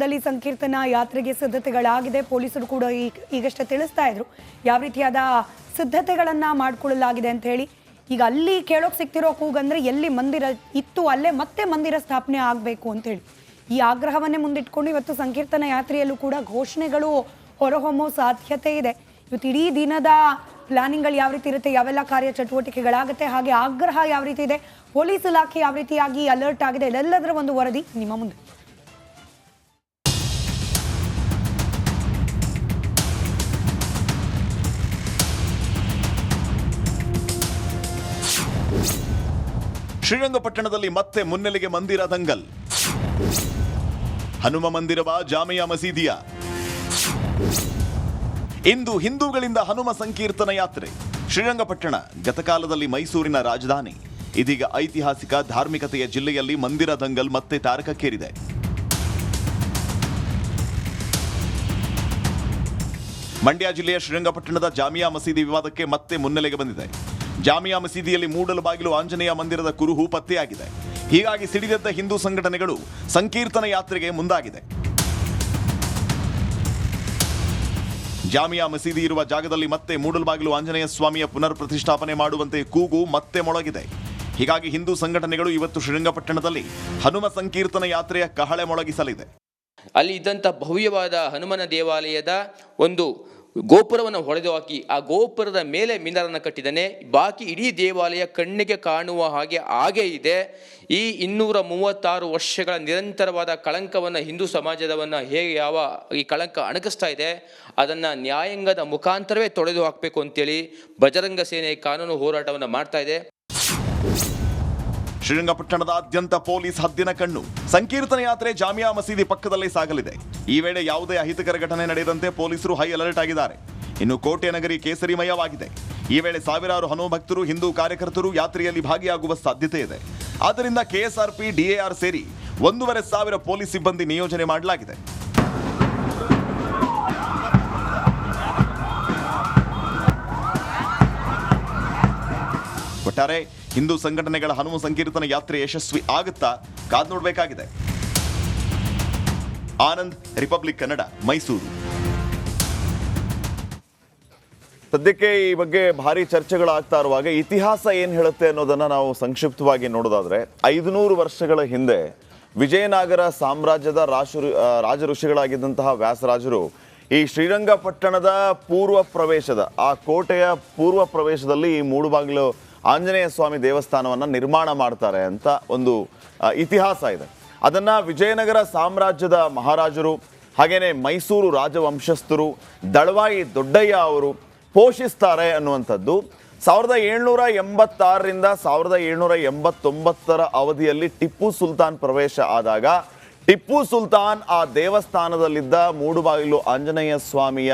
ಭಾಗದಲ್ಲಿ ಸಂಕೀರ್ತನಾ ಯಾತ್ರೆಗೆ ಸಿದ್ಧತೆಗಳಾಗಿದೆ. ಪೊಲೀಸರು ಕೂಡ ಈಗಷ್ಟೇ ತಿಳಿಸ್ತಾ ಇದ್ರು ಯಾವ ರೀತಿಯಾದ ಸಿದ್ಧತೆಗಳನ್ನ ಮಾಡಿಕೊಳ್ಳಲಾಗಿದೆ ಅಂತ ಹೇಳಿ. ಈಗ ಅಲ್ಲಿ ಕೇಳೋಕೆ ಸಿಗ್ತಿರೋ ಕೂಗಂದ್ರೆ ಎಲ್ಲಿ ಮಂದಿರ ಇತ್ತು ಅಲ್ಲೇ ಮತ್ತೆ ಮಂದಿರ ಸ್ಥಾಪನೆ ಆಗಬೇಕು ಅಂತ ಹೇಳಿ ಈ ಆಗ್ರಹವನ್ನೇ ಮುಂದಿಟ್ಕೊಂಡು ಇವತ್ತು ಸಂಕೀರ್ತನಾ ಯಾತ್ರೆಯಲ್ಲೂ ಕೂಡ ಘೋಷಣೆಗಳು ಹೊರಹೊಮ್ಮೋ ಸಾಧ್ಯತೆ ಇದೆ. ಇವತ್ತು ಇಡೀ ದಿನದ ಪ್ಲಾನಿಂಗ್ಗಳು ಯಾವ ರೀತಿ ಇರುತ್ತೆ, ಯಾವೆಲ್ಲ ಕಾರ್ಯ ಚಟುವಟಿಕೆಗಳಾಗುತ್ತೆ, ಹಾಗೆ ಆಗ್ರಹ ಯಾವ ರೀತಿ ಇದೆ, ಪೊಲೀಸ್ ಇಲಾಖೆ ಯಾವ ರೀತಿಯಾಗಿ ಅಲರ್ಟ್ ಆಗಿದೆ, ಇದೆಲ್ಲದರ ಒಂದು ವರದಿ ನಿಮ್ಮ ಮುಂದೆ. ಶ್ರೀರಂಗಪಟ್ಟಣದಲ್ಲಿ ಮತ್ತೆ ಮುನ್ನೆಲೆಗೆ ಮಂದಿರ ದಂಗಲ್. ಹನುಮ ಮಂದಿರವ ಜಾಮಿಯಾ ಮಸೀದಿಯ ಇಂದು ಹಿಂದೂಗಳಿಂದ ಹನುಮ ಸಂಕೀರ್ತನ ಯಾತ್ರೆ. ಶ್ರೀರಂಗಪಟ್ಟಣ ಗತಕಾಲದಲ್ಲಿ ಮೈಸೂರಿನ ರಾಜಧಾನಿ. ಇದೀಗ ಐತಿಹಾಸಿಕ ಧಾರ್ಮಿಕತೆಯ ಜಿಲ್ಲೆಯಲ್ಲಿ ಮಂದಿರ ದಂಗಲ್ ಮತ್ತೆ ತಾರಕಕ್ಕೇರಿದೆ. ಮಂಡ್ಯ ಜಿಲ್ಲೆಯ ಶ್ರೀರಂಗಪಟ್ಟಣದ ಜಾಮಿಯಾ ಮಸೀದಿ ವಿವಾದಕ್ಕೆ ಮತ್ತೆ ಮುನ್ನೆಲೆಗೆ ಬಂದಿದೆ. ಜಾಮಿಯಾ ಮಸೀದಿಯಲ್ಲಿ ಮೂಡಲು ಬಾಗಿಲು ಆಂಜನೇಯ ಮಂದಿರದ ಕುರುಹು ಪತ್ತೆಯಾಗಿದೆ. ಹೀಗಾಗಿ ಸಿಡಿದೆದ್ದ ಹಿಂದೂ ಸಂಘಟನೆಗಳು ಸಂಕೀರ್ತನ ಯಾತ್ರೆಗೆ ಮುಂದಾಗಿದೆ. ಜಾಮಿಯಾ ಮಸೀದಿ ಇರುವ ಜಾಗದಲ್ಲಿ ಮತ್ತೆ ಮೂಡಲಬಾಗಿಲು ಆಂಜನೇಯ ಸ್ವಾಮಿಯ ಪುನರ್ ಪ್ರತಿಷ್ಠಾಪನೆ ಮಾಡುವಂತೆ ಕೂಗು ಮತ್ತೆ ಮೊಳಗಿದೆ. ಹೀಗಾಗಿ ಹಿಂದೂ ಸಂಘಟನೆಗಳು ಇವತ್ತು ಶ್ರೀರಂಗಪಟ್ಟಣದಲ್ಲಿ ಹನುಮ ಸಂಕೀರ್ತನ ಯಾತ್ರೆಯ ಕಹಳೆ ಮೊಳಗಿಸಲಿದೆ. ಅಲ್ಲಿ ಇದ್ದಂಥ ಭವ್ಯವಾದ ಹನುಮನ ದೇವಾಲಯದ ಒಂದು ಗೋಪುರವನ್ನು ಹೊಡೆದು ಹಾಕಿ ಆ ಗೋಪುರದ ಮೇಲೆ ಮಿನಾರನ್ನು ಕಟ್ಟಿದ್ದಾನೆ. ಬಾಕಿ ಇಡೀ ದೇವಾಲಯ ಕಣ್ಣಿಗೆ ಕಾಣುವ ಹಾಗೆ ಇದೆ. ಈ 236 ವರ್ಷಗಳ ನಿರಂತರವಾದ ಕಳಂಕವನ್ನು ಹಿಂದೂ ಸಮಾಜದವನ್ನು ಹೇಗೆ ಈ ಕಳಂಕ ಅಣಗಿಸ್ತಾ ಇದೆ ಅದನ್ನು ನ್ಯಾಯಾಂಗದ ಮುಖಾಂತರವೇ ತೊಡೆದು ಹಾಕಬೇಕು ಅಂತೇಳಿ ಬಜರಂಗ ಸೇನೆ ಕಾನೂನು ಹೋರಾಟವನ್ನು ಮಾಡ್ತಾ ಇದೆ. ಶ್ರೀರಂಗಪಟ್ಟಣದಾದ್ಯಂತ ಪೊಲೀಸ್ ಹದ್ದಿನ ಕಣ್ಣು. ಸಂಕೀರ್ತನ ಯಾತ್ರೆ ಜಾಮಿಯಾ ಮಸೀದಿ ಪಕ್ಕದಲ್ಲೇ ಸಾಗಲಿದೆ. ಈ ವೇಳೆ ಯಾವುದೇ ಅಹಿತಕರ ಘಟನೆ ನಡೆಯದಂತೆ ಪೊಲೀಸರು ಹೈ ಅಲರ್ಟ್ ಆಗಿದ್ದಾರೆ. ಇನ್ನು ಕೋಟೆ ನಗರಿ ಕೇಸರಿಮಯವಾಗಿದೆ. ಈ ವೇಳೆ ಸಾವಿರಾರು ಹನುಮ ಭಕ್ತರು, ಹಿಂದೂ ಕಾರ್ಯಕರ್ತರು ಯಾತ್ರೆಯಲ್ಲಿ ಭಾಗಿಯಾಗುವ ಸಾಧ್ಯತೆ ಇದೆ. ಆದ್ದರಿಂದ ಕೆಎಸ್ಆರ್ಪಿ, ಡಿಎಆರ್ ಸೇರಿ 1,500 ಪೊಲೀಸ್ ಸಿಬ್ಬಂದಿ ನಿಯೋಜನೆ ಮಾಡಲಾಗಿದೆ. ಒಟ್ಟಾರೆ ಹಿಂದೂ ಸಂಘಟನೆಗಳ ಹನುಮ ಸಂಕೀರ್ತನ ಯಾತ್ರೆ ಯಶಸ್ವಿ ಆಗುತ್ತಾ ಕಾದ್ ನೋಡಬೇಕಾಗಿದೆ. ಆನಂದ್, ರಿಪಬ್ಲಿಕ್ ಕನ್ನಡ, ಮೈಸೂರು. ಸದ್ಯಕ್ಕೆ ಈ ಬಗ್ಗೆ ಭಾರಿ ಚರ್ಚೆಗಳಾಗ್ತಾ ಇರುವಾಗ ಇತಿಹಾಸ ಏನು ಹೇಳುತ್ತೆ ಅನ್ನೋದನ್ನ ನಾವು ಸಂಕ್ಷಿಪ್ತವಾಗಿ ನೋಡೋದಾದ್ರೆ 500 ವರ್ಷಗಳ ಹಿಂದೆ ವಿಜಯನಗರ ಸಾಮ್ರಾಜ್ಯದ ರಾಜ ಋಷಿಗಳಾಗಿದ್ದಂತಹ ವ್ಯಾಸರಾಜರು ಈ ಶ್ರೀರಂಗಪಟ್ಟಣದ ಪೂರ್ವ ಪ್ರವೇಶದ ಆ ಕೋಟೆಯ ಪೂರ್ವ ಪ್ರವೇಶದಲ್ಲಿ ಈ ಮೂಡುಬಾಗಿಲು ಆಂಜನೇಯ ಸ್ವಾಮಿ ದೇವಸ್ಥಾನವನ್ನು ನಿರ್ಮಾಣ ಮಾಡ್ತಾರೆ ಅಂತ ಒಂದು ಇತಿಹಾಸ ಇದೆ. ಅದನ್ನು ವಿಜಯನಗರ ಸಾಮ್ರಾಜ್ಯದ ಮಹಾರಾಜರು ಹಾಗೇನೆ ಮೈಸೂರು ರಾಜವಂಶಸ್ಥರು ದಳವಾಯಿ ದೊಡ್ಡಯ್ಯ ಅವರು ಪೋಷಿಸ್ತಾರೆ ಅನ್ನುವಂಥದ್ದು 1786ರಿಂದ 1789 ಅವಧಿಯಲ್ಲಿ ಟಿಪ್ಪು ಸುಲ್ತಾನ್ ಪ್ರವೇಶ ಆದಾಗ ಟಿಪ್ಪು ಸುಲ್ತಾನ್ ಆ ದೇವಸ್ಥಾನದಲ್ಲಿದ್ದ ಮೂಡುಬಾಗಿಲು ಆಂಜನೇಯ ಸ್ವಾಮಿಯ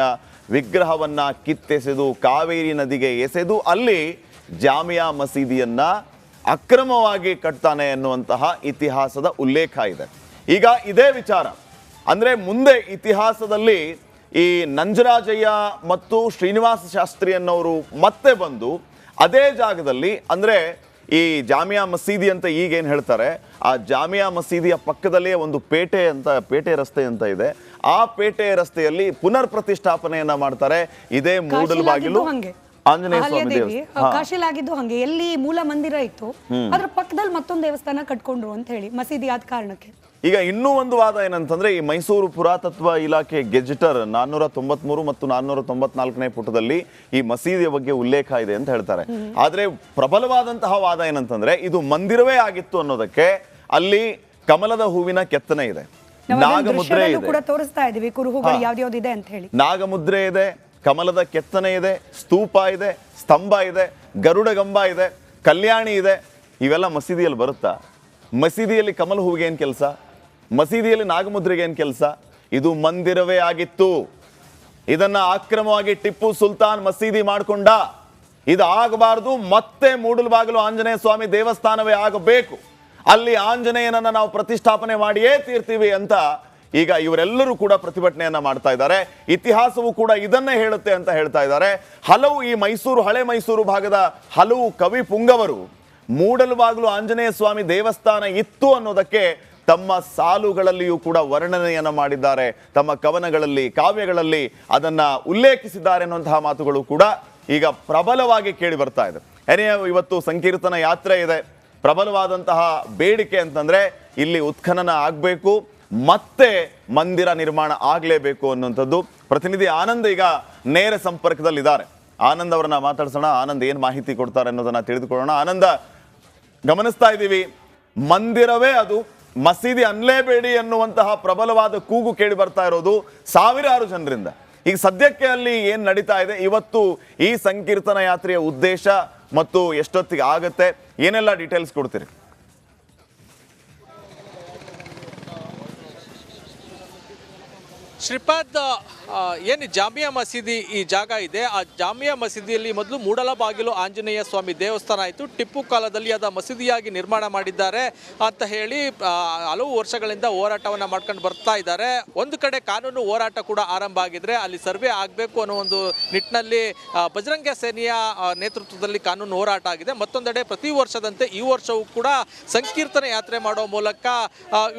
ವಿಗ್ರಹವನ್ನು ಕಿತ್ತೆಸೆದು ಕಾವೇರಿ ನದಿಗೆ ಎಸೆದು ಅಲ್ಲಿ ಜಾಮಿಯಾ ಮಸೀದಿಯನ್ನ ಅಕ್ರಮವಾಗಿ ಕಟ್ತಾನೆ ಎನ್ನುವಂತಹ ಇತಿಹಾಸದ ಉಲ್ಲೇಖ ಇದೆ. ಈಗ ಇದೇ ವಿಚಾರ ಅಂದ್ರೆ ಮುಂದೆ ಇತಿಹಾಸದಲ್ಲಿ ಈ ನಂಜರಾಜಯ್ಯ ಮತ್ತು ಶ್ರೀನಿವಾಸ ಶಾಸ್ತ್ರಿ ಅನ್ನೋರು ಮತ್ತೆ ಬಂದು ಅದೇ ಜಾಗದಲ್ಲಿ ಅಂದ್ರೆ ಈ ಜಾಮಿಯಾ ಮಸೀದಿ ಅಂತ ಈಗೇನು ಹೇಳ್ತಾರೆ ಆ ಜಾಮಿಯಾ ಮಸೀದಿಯ ಪಕ್ಕದಲ್ಲೇ ಒಂದು ಪೇಟೆ ರಸ್ತೆ ಅಂತ ಇದೆ. ಆ ಪೇಟೆ ರಸ್ತೆಯಲ್ಲಿ ಪುನರ್ ಪ್ರತಿಷ್ಠಾಪನೆಯನ್ನ ಮಾಡ್ತಾರೆ. ಇದೇ ಮೂಡಲಬಾಗಿಲು ಆಂಜನೇಯ ಸ್ವಾಮಿ ದೇವಸ್ಥಾನ. ಕಾಶಿಲಾಗಿದ್ದು ಹಂಗೆ ಎಲ್ಲಿ ಮೂಲ ಮಂದಿರ ಇತ್ತು ಅದ್ರ ಪಕ್ಕದಲ್ಲಿ ಮತ್ತೊಂದು ದೇವಸ್ಥಾನ ಕಟ್ಕೊಂಡ್ರು ಅಂತ ಹೇಳಿ ಮಸೀದಿ ಆದ ಕಾರಣಕ್ಕೆ. ಈಗ ಇನ್ನೂ ಒಂದು ವಾದ ಏನಂತಂದ್ರೆ ಈ ಮೈಸೂರು ಪುರಾತತ್ವ ಇಲಾಖೆ ಗೆಜೆಟರ್ 493 ಮತ್ತು 494ನೇ ಪುಟದಲ್ಲಿ ಈ ಮಸೀದಿಯ ಬಗ್ಗೆ ಉಲ್ಲೇಖ ಇದೆ ಅಂತ ಹೇಳ್ತಾರೆ. ಆದ್ರೆ ಪ್ರಬಲವಾದಂತಹ ವಾದ ಏನಂತಂದ್ರೆ ಇದು ಮಂದಿರವೇ ಆಗಿತ್ತು ಅನ್ನೋದಕ್ಕೆ ಅಲ್ಲಿ ಕಮಲದ ಹೂವಿನ ಕೆತ್ತನೆ ಇದೆ, ನಾಗಮುದ್ರೆ ಇದೆ, ತೋರಿಸ್ತಾ ಇದೀವಿ ಕುರುಹುಗಳು ಯಾವ್ಯಾವ್ದಿದೆ ಅಂತ ಹೇಳಿ. ನಾಗಮುದ್ರೆ ಇದೆ, ಕಮಲದ ಕೆತ್ತನೆ ಇದೆ, ಸ್ತೂಪ ಇದೆ, ಸ್ತಂಭ ಇದೆ, ಗರುಡಗಂಬ ಇದೆ, ಕಲ್ಯಾಣಿ ಇದೆ. ಇವೆಲ್ಲ ಮಸೀದಿಯಲ್ಲಿ ಬರುತ್ತಾ? ಮಸೀದಿಯಲ್ಲಿ ಕಮಲ ಹೂವಿಗೆ ಏನು ಕೆಲಸ? ಮಸೀದಿಯಲ್ಲಿ ನಾಗಮುದ್ರೆಗೆ ಏನು ಕೆಲಸ? ಇದು ಮಂದಿರವೇ ಆಗಿತ್ತು. ಇದನ್ನ ಅಕ್ರಮವಾಗಿ ಟಿಪ್ಪು ಸುಲ್ತಾನ್ ಮಸೀದಿ ಮಾಡಿಕೊಂಡ. ಇದು ಆಗಬಾರದು. ಮತ್ತೆ ಮೂಡಲಬಾಗಿಲು ಆಂಜನೇಯ ಸ್ವಾಮಿ ದೇವಸ್ಥಾನವೇ ಆಗಬೇಕು. ಅಲ್ಲಿ ಆಂಜನೇಯನನ್ನ ನಾವು ಪ್ರತಿಷ್ಠಾಪನೆ ಮಾಡಿಯೇ ತೀರ್ತೀವಿ ಅಂತ ಈಗ ಇವರೆಲ್ಲರೂ ಕೂಡ ಪ್ರತಿಭಟನೆಯನ್ನ ಮಾಡ್ತಾ ಇದ್ದಾರೆ. ಇತಿಹಾಸವು ಕೂಡ ಇದನ್ನೇ ಹೇಳುತ್ತೆ ಅಂತ ಹೇಳ್ತಾ ಇದ್ದಾರೆ. ಹಲವು ಈ ಹಳೆ ಮೈಸೂರು ಭಾಗದ ಹಲವು ಕವಿ ಪುಂಗವರು ಮೂಡಲಬಾಗಿಲು ಆಂಜನೇಯ ಸ್ವಾಮಿ ದೇವಸ್ಥಾನ ಇತ್ತು ಅನ್ನೋದಕ್ಕೆ ತಮ್ಮ ಸಾಲುಗಳಲ್ಲಿಯೂ ಕೂಡ ವರ್ಣನೆಯನ್ನು ಮಾಡಿದ್ದಾರೆ, ತಮ್ಮ ಕವನಗಳಲ್ಲಿ, ಕಾವ್ಯಗಳಲ್ಲಿ ಅದನ್ನ ಉಲ್ಲೇಖಿಸಿದ್ದಾರೆ ಅನ್ನುವಂತಹ ಮಾತುಗಳು ಕೂಡ ಈಗ ಪ್ರಬಲವಾಗಿ ಕೇಳಿ ಬರ್ತಾ ಇದೆ. ಇವತ್ತು ಸಂಕೀರ್ತನ ಯಾತ್ರೆ ಇದೆ. ಪ್ರಬಲವಾದಂತಹ ಬೇಡಿಕೆ ಅಂತಂದ್ರೆ ಇಲ್ಲಿ ಉತ್ಖನನ ಆಗಬೇಕು, ಮತ್ತೆ ಮಂದಿರ ನಿರ್ಮಾಣ ಆಗಲೇಬೇಕು ಅನ್ನುವಂಥದ್ದು. ಪ್ರತಿನಿಧಿ ಆನಂದ್ ಈಗ ನೇರ ಸಂಪರ್ಕದಲ್ಲಿದ್ದಾರೆ. ಆನಂದ್ ಅವರನ್ನ ಮಾತಾಡ್ಸೋಣ. ಆನಂದ್ ಏನ್ ಮಾಹಿತಿ ಕೊಡ್ತಾರೆ ಅನ್ನೋದನ್ನ ತಿಳಿದುಕೊಳ್ಳೋಣ. ಆನಂದ, ಗಮನಿಸ್ತಾ ಇದ್ದೀವಿ, ಮಂದಿರವೇ ಅದು, ಮಸೀದಿ ಅನ್ಲೇಬೇಡಿ ಎನ್ನುವಂತಹ ಪ್ರಬಲವಾದ ಕೂಗು ಕೇಳಿ ಬರ್ತಾ ಇರೋದು ಸಾವಿರಾರು ಜನರಿಂದ. ಈಗ ಸದ್ಯಕ್ಕೆ ಅಲ್ಲಿ ಏನ್ ನಡೀತಾ ಇದೆ, ಇವತ್ತು ಈ ಸಂಕೀರ್ತನ ಯಾತ್ರೆಯ ಉದ್ದೇಶ ಮತ್ತು ಎಷ್ಟೊತ್ತಿಗೆ ಆಗತ್ತೆ, ಏನೆಲ್ಲ ಡೀಟೇಲ್ಸ್ ಕೊಡ್ತೀರಿ? ಶ್ರೀಪಾದ್, ಏನು ಜಾಮಿಯಾ ಮಸೀದಿ ಈ ಜಾಗ ಇದೆ, ಆ ಜಾಮಿಯಾ ಮಸೀದಿಯಲ್ಲಿ ಮೊದಲು ಮೂಡಲಬಾಗಿಲು ಆಂಜನೇಯ ಸ್ವಾಮಿ ದೇವಸ್ಥಾನ ಆಯಿತು. ಟಿಪ್ಪು ಕಾಲದಲ್ಲಿ ಅದ ಮಸೀದಿಯಾಗಿ ನಿರ್ಮಾಣ ಮಾಡಿದ್ದಾರೆ ಅಂತ ಹೇಳಿ ಹಲವು ವರ್ಷಗಳಿಂದ ಹೋರಾಟವನ್ನು ಮಾಡ್ಕೊಂಡು ಬರ್ತಾ ಇದ್ದಾರೆ. ಒಂದು ಕಡೆ ಕಾನೂನು ಹೋರಾಟ ಕೂಡ ಆರಂಭ ಆಗಿದ್ರೆ ಅಲ್ಲಿ ಸರ್ವೆ ಆಗಬೇಕು ಅನ್ನೋ ಒಂದು ನಿಟ್ಟಿನಲ್ಲಿ ಬಜರಂಗ ಸೇನೆಯ ನೇತೃತ್ವದಲ್ಲಿ ಕಾನೂನು ಹೋರಾಟ ಆಗಿದೆ. ಮತ್ತೊಂದೆಡೆ ಪ್ರತಿ ವರ್ಷದಂತೆ ಈ ವರ್ಷವೂ ಕೂಡ ಸಂಕೀರ್ತನ ಯಾತ್ರೆ ಮಾಡೋ ಮೂಲಕ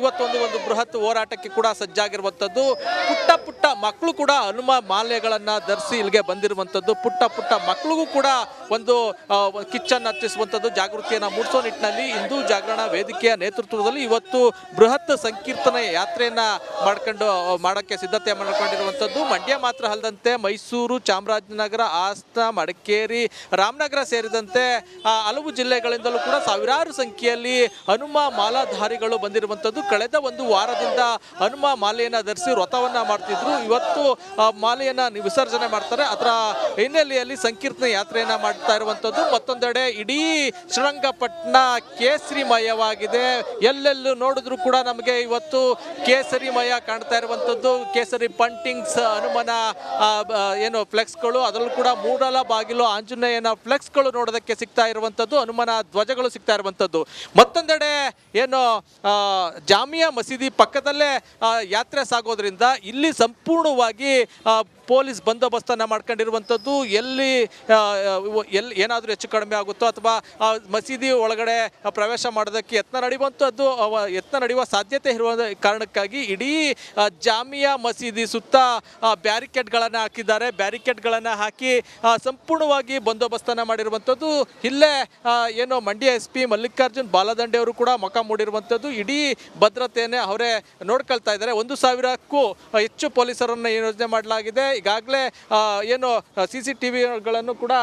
ಇವತ್ತೊಂದು ಬೃಹತ್ ಹೋರಾಟಕ್ಕೆ ಕೂಡ ಸಜ್ಜಾಗಿರುವಂಥದ್ದು. ಪುಟ್ಟ ಮಕ್ಕಳು ಕೂಡ ಹನುಮ ಮಾಲೆಗಳನ್ನ ಧರಿಸಿ ಇಲ್ಲಿಗೆ ಬಂದಿರುವಂಥದ್ದು. ಪುಟ್ಟ ಮಕ್ಕಳಿಗೂ ಕೂಡ ಒಂದು ಕಿಚ್ಚನ್ನು ಹತ್ತಿಸುವಂಥದ್ದು, ಜಾಗೃತಿಯನ್ನ ಮೂಡಿಸೋ ನಿಟ್ಟಿನಲ್ಲಿ ಹಿಂದೂ ಜಾಗರಣ ವೇದಿಕೆಯ ನೇತೃತ್ವದಲ್ಲಿ ಇವತ್ತು ಬೃಹತ್ ಸಂಕೀರ್ತನ ಯಾತ್ರೆಯನ್ನ ಮಾಡೋಕ್ಕೆ ಸಿದ್ಧತೆ ಮಾಡಿಕೊಂಡಿರುವಂಥದ್ದು. ಮಂಡ್ಯ ಮಾತ್ರ ಅಲ್ಲದಂತೆ ಮೈಸೂರು, ಚಾಮರಾಜನಗರ, ಹಾಸನ, ಮಡಿಕೇರಿ, ರಾಮನಗರ ಸೇರಿದಂತೆ ಹಲವು ಜಿಲ್ಲೆಗಳಿಂದಲೂ ಕೂಡ ಸಾವಿರಾರು ಸಂಖ್ಯೆಯಲ್ಲಿ ಹನುಮ ಮಾಲಾಧಾರಿಗಳು ಬಂದಿರುವಂಥದ್ದು. ಕಳೆದ ಒಂದು ವಾರದಿಂದ ಹನುಮ ಮಾಲೆಯನ್ನ ಧರಿಸಿ ವ್ರತವನ್ನ ಮಾಡ್ತಿದ್ರು. ಇವತ್ತು ಮಾಲೆಯನ್ನ ವಿಸರ್ಜನೆ ಮಾಡ್ತಾರೆ. ಅದರ ಹಿನ್ನೆಲೆಯಲ್ಲಿ ಸಂಕೀರ್ತನ ಯಾತ್ರೆಯನ್ನ ಮಾಡ್ತಾ ಇರುವಂಥದ್ದು. ಮತ್ತೊಂದೆಡೆ ಇಡೀ ಶ್ರೀರಂಗಪಟ್ಟಣ ಕೇಸರಿಮಯವಾಗಿದೆ. ಎಲ್ಲೆಲ್ಲೂ ನೋಡಿದ್ರು ಕೂಡ ನಮಗೆ ಇವತ್ತು ಕೇಸರಿಮಯ ಕಾಣ್ತಾ ಇರುವಂಥದ್ದು. ಕೇಸರಿ ಪಂಟಿಂಗ್ಸ್, ಹನುಮನ ಏನು ಫ್ಲೆಕ್ಸ್ಗಳು, ಅದರಲ್ಲೂ ಕೂಡ ಮೂಡಲಬಾಗಿಲು ಆಂಜನೇಯನ ಫ್ಲೆಕ್ಸ್ಗಳು ನೋಡೋದಕ್ಕೆ ಸಿಗ್ತಾ ಇರುವಂಥದ್ದು, ಹನುಮನ ಧ್ವಜಗಳು ಸಿಗ್ತಾ ಇರುವಂಥದ್ದು. ಮತ್ತೊಂದೆಡೆ ಏನು ಜಾಮಿಯಾ ಮಸೀದಿ ಪಕ್ಕದಲ್ಲೇ ಯಾತ್ರೆ ಸಾಗೋದ್ರಿಂದ ಇಲ್ಲಿ ಸಂಪೂರ್ಣವಾಗಿ ಪೊಲೀಸ್ ಬಂದೋಬಸ್ತನ್ನು ಮಾಡ್ಕೊಂಡಿರುವಂಥದ್ದು. ಎಲ್ಲಿ ಏನಾದರೂ ಹೆಚ್ಚು ಕಡಿಮೆ ಆಗುತ್ತೋ ಅಥವಾ ಮಸೀದಿ ಒಳಗಡೆ ಪ್ರವೇಶ ಮಾಡೋದಕ್ಕೆ ಯತ್ನ ನಡೆಯುವ ಸಾಧ್ಯತೆ ಇರುವ ಕಾರಣಕ್ಕಾಗಿ ಇಡೀ ಜಾಮಿಯಾ ಮಸೀದಿ ಸುತ್ತ ಬ್ಯಾರಿಕೇಡ್ಗಳನ್ನು ಹಾಕಿದ್ದಾರೆ. ಬ್ಯಾರಿಕೇಡ್ಗಳನ್ನು ಹಾಕಿ ಸಂಪೂರ್ಣವಾಗಿ ಬಂದೋಬಸ್ತನ್ನು ಮಾಡಿರುವಂಥದ್ದು. ಇಲ್ಲೇ ಏನು ಮಂಡ್ಯ SP ಮಲ್ಲಿಕಾರ್ಜುನ್ ಬಾಲದಂಡೆ ಅವರು ಕೂಡ ಮುಖ ಮೂಡಿರುವಂಥದ್ದು. ಇಡೀ ಭದ್ರತೆಯನ್ನೇ ಅವರೇ ನೋಡ್ಕೊಳ್ತಾ ಇದ್ದಾರೆ. 1,000ಕ್ಕೂ ಹೆಚ್ಚು ಪೊಲೀಸರನ್ನು ಯೋಜನೆ ಮಾಡಲಾಗಿದೆ. ಈಗಾಗಲೇ ಏನು CCTVಗಳನ್ನು ಕೂಡ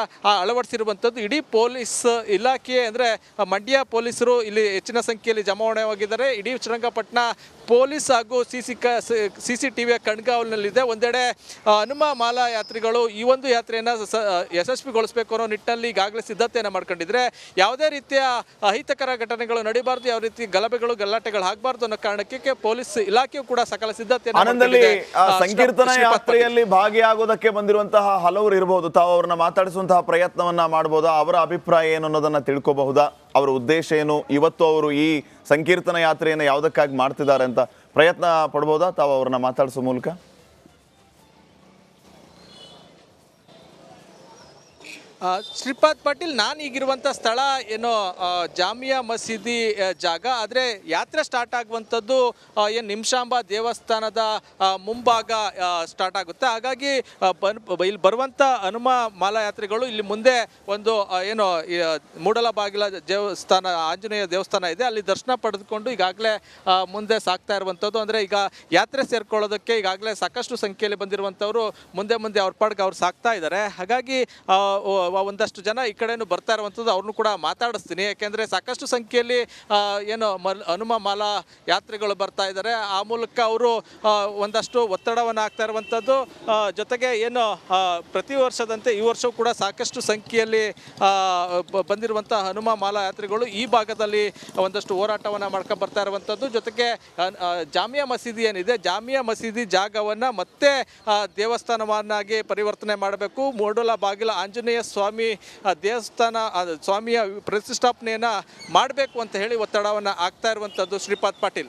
ಅಳವಡಿಸಿರುವಂಥದ್ದು. ಇಡೀ ಪೊಲೀಸ್ ಇಲಾಖೆ ಅಂದರೆ ಮಂಡ್ಯ ಪೊಲೀಸರು ಇಲ್ಲಿ ಹೆಚ್ಚಿನ ಸಂಖ್ಯೆಯಲ್ಲಿ ಜಮಾವಣೆಯಾಗಿದ್ದಾರೆ. ಇಡೀ ಶ್ರೀರಂಗಪಟ್ಟಣ ಪೊಲೀಸ್ ಹಾಗೂ CCTVಯ ಕಣ್ಗಾವಲಿನಲ್ಲಿದೆ. ಒಂದೆಡೆ ಹನುಮ ಮಾಲಾ ಯಾತ್ರಿಗಳು ಈ ಒಂದು ಯಾತ್ರೆಯನ್ನು ಯಶಸ್ವಿಗೊಳಿಸಬೇಕು ಅನ್ನೋ ನಿಟ್ಟಿನಲ್ಲಿ ಈಗಾಗಲೇ ಸಿದ್ಧತೆಯನ್ನು ಮಾಡ್ಕೊಂಡಿದ್ರೆ ಯಾವುದೇ ರೀತಿಯ ಅಹಿತಕರ ಘಟನೆಗಳು ನಡೀಬಾರ್ದು, ಯಾವ ರೀತಿ ಗಲಾಟೆಗಳು ಆಗಬಾರ್ದು ಅನ್ನೋ ಕಾರಣಕ್ಕೆ ಪೊಲೀಸ್ ಇಲಾಖೆಯು ಕೂಡ ಸಕಲ ಸಿದ್ಧತೆಯನ್ನು ಸಂಕೀರ್ತನ ಯಾತ್ರೆಯಲ್ಲಿ ಭಾಗಿಯಾಗೋದಕ್ಕೆ ಬಂದಿರುವಂತಹ ಹಲವರು ಇರಬಹುದು. ತಾವು ಅವ್ರನ್ನ ಮಾತಾಡಿಸುವಂತಹ ಪ್ರಯತ್ನವನ್ನ ಮಾಡಬಹುದಾ? ಅವರ ಅಭಿಪ್ರಾಯ ಏನು ಅನ್ನೋದನ್ನ ತಿಳ್ಕೋಬಹುದಾ? ಅವರ ಉದ್ದೇಶ ಏನು? ಇವತ್ತು ಅವರು ಈ ಸಂಕೀರ್ತನ ಯಾತ್ರೆಯನ್ನು ಯಾವುದಕ್ಕಾಗಿ ಮಾಡ್ತಿದ್ದಾರೆ ಅಂತ ಪ್ರಯತ್ನ ಪಡ್ಬೋದಾ ತಾವು ಅವ್ರನ್ನ ಮಾತಾಡಿಸೋ ಮೂಲಕ? ಶ್ರೀಪಾದ್ ಪಾಟೀಲ್, ನಾನು ಈಗಿರುವಂಥ ಸ್ಥಳ ಏನು ಜಾಮಿಯಾ ಮಸೀದಿ ಜಾಗ. ಆದರೆ ಯಾತ್ರೆ ಸ್ಟಾರ್ಟ್ ಆಗುವಂಥದ್ದು ಏನು ನಿಮಿಷಾಂಬ ದೇವಸ್ಥಾನದ ಮುಂಭಾಗ ಸ್ಟಾರ್ಟ್ ಆಗುತ್ತೆ. ಹಾಗಾಗಿ ಇಲ್ಲಿ ಬರುವಂಥ ಹನುಮ ಮಾಲಾ ಯಾತ್ರಿಗಳು ಇಲ್ಲಿ ಮುಂದೆ ಒಂದು ಏನು ಮೂಡಲಬಾಗಿಲ ದೇವಸ್ಥಾನ, ಆಂಜನೇಯ ದೇವಸ್ಥಾನ ಇದೆ, ಅಲ್ಲಿ ದರ್ಶನ ಪಡೆದುಕೊಂಡು ಈಗಾಗಲೇ ಮುಂದೆ ಸಾಗ್ತಾ ಇರುವಂಥದ್ದು. ಅಂದರೆ ಈಗ ಯಾತ್ರೆ ಸೇರ್ಕೊಳ್ಳೋದಕ್ಕೆ ಈಗಾಗಲೇ ಸಾಕಷ್ಟು ಸಂಖ್ಯೆಯಲ್ಲಿ ಬಂದಿರುವಂಥವರು ಮುಂದೆ ಅವ್ರ ಪಾಡ್ಗೆ ಅವ್ರು ಸಾಗ್ತಾ ಇದ್ದಾರೆ. ಹಾಗಾಗಿ ಒಂದಷ್ಟು ಜನ ಈ ಕಡೆನೂ ಬರ್ತಾ ಇರುವಂಥದ್ದು, ಅವ್ರನ್ನೂ ಕೂಡ ಮಾತಾಡಿಸ್ತೀನಿ. ಯಾಕೆಂದರೆ ಸಾಕಷ್ಟು ಸಂಖ್ಯೆಯಲ್ಲಿ ಏನು ಹನುಮ ಮಾಲಾ ಯಾತ್ರಿಗಳು ಬರ್ತಾ ಇದ್ದಾರೆ. ಆ ಮೂಲಕ ಅವರು ಒಂದಷ್ಟು ಒತ್ತಡವನ್ನು ಹಾಕ್ತಾ ಇರುವಂಥದ್ದು. ಜೊತೆಗೆ ಏನು ಪ್ರತಿ ವರ್ಷದಂತೆ ಈ ವರ್ಷವೂ ಕೂಡ ಸಾಕಷ್ಟು ಸಂಖ್ಯೆಯಲ್ಲಿ ಬಂದಿರುವಂಥ ಹನುಮ ಮಾಲಾ ಯಾತ್ರಿಗಳು ಈ ಭಾಗದಲ್ಲಿ ಒಂದಷ್ಟು ಹೋರಾಟವನ್ನು ಮಾಡ್ಕೊಂಡು ಬರ್ತಾ ಇರುವಂಥದ್ದು. ಜೊತೆಗೆ ಜಾಮಿಯಾ ಮಸೀದಿ ಏನಿದೆ, ಜಾಮಿಯಾ ಮಸೀದಿ ಜಾಗವನ್ನು ಮತ್ತೆ ದೇವಸ್ಥಾನವನ್ನಾಗಿ ಪರಿವರ್ತನೆ ಮಾಡಬೇಕು, ಮೂಡಲಬಾಗಿಲ ಆಂಜನೇಯ ಸ್ವಾಮಿ ದೇವಸ್ಥಾನ ಸ್ವಾಮಿಯ ಪ್ರತಿಷ್ಠಾಪನೆಯನ್ನ ಮಾಡಬೇಕು ಅಂತ ಹೇಳಿ ಒತ್ತಡವನ್ನು ಆಗ್ತಾ ಇರುವಂಥದ್ದು. ಶ್ರೀಪಾದ್ ಪಾಟೀಲ್.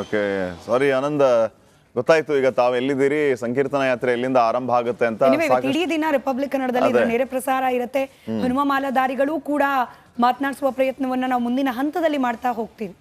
ಓಕೆ, ಸಾರಿ ಆನಂದ, ಗೊತ್ತಾಯ್ತು ಈಗ ತಾವು ಎಲ್ಲಿದ್ದೀರಿ, ಸಂಕೀರ್ತನ ಯಾತ್ರೆ ಎಲ್ಲಿಂದ ಆರಂಭ ಆಗುತ್ತೆ ಅಂತ. ಇಡೀ ದಿನ ರಿಪಬ್ಲಿಕ್ ಕನ್ನಡದಲ್ಲಿ ನೇರ ಪ್ರಸಾರ ಇರುತ್ತೆ. ಹನುಮ ಮಾಲಾಧಾರಿಗಳು ಕೂಡ ಮಾತನಾಡಿಸುವ ಪ್ರಯತ್ನವನ್ನ ನಾವು ಮುಂದಿನ ಹಂತದಲ್ಲಿ ಮಾಡ್ತಾ ಹೋಗ್ತೀವಿ.